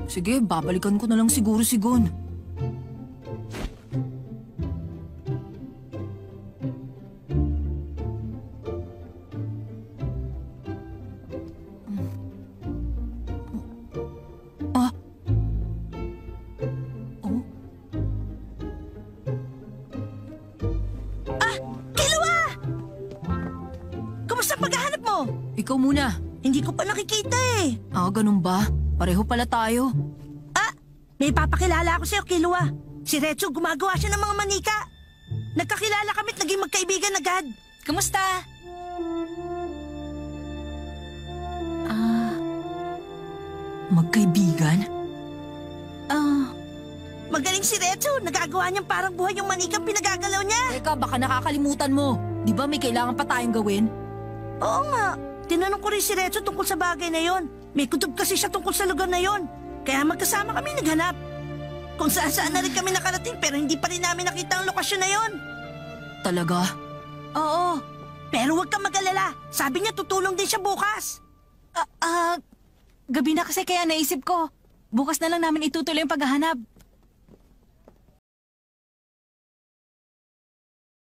Sige, babalikan ko na lang siguro si Gon. Ah? Oh? Killua! Kumusta ang paghahanap mo? Ikaw muna. Hindi ko pa nakikita eh. Ganun ba? Pareho pala tayo. May papakilala ako sa'yo, Killua. Si Retsu gumagawa siya ng mga manika. Nagkakilala kami't naging magkaibigan agad. Kumusta? Magkaibigan? Magaling si Retsu. Nagagawa niyang parang buhay yung manikang pinagagalaw niya. Teka, baka nakakalimutan mo. Di ba may kailangan pa tayong gawin? Oo nga. Tinanong ko rin si Retsu tungkol sa bagay na yon. May kutob kasi siya tungkol sa lugar na yon. Kaya magkasama kami naghanap. Kung saan-saan na rin kami nakarating pero hindi pa rin namin nakita ang lokasyon na yon. Talaga? Oo. Pero huwag kang mag-alala. Sabi niya tutulong din siya bukas. Gabi na kasi kaya naisip ko. Bukas na lang namin itutuloy ang paghahanap.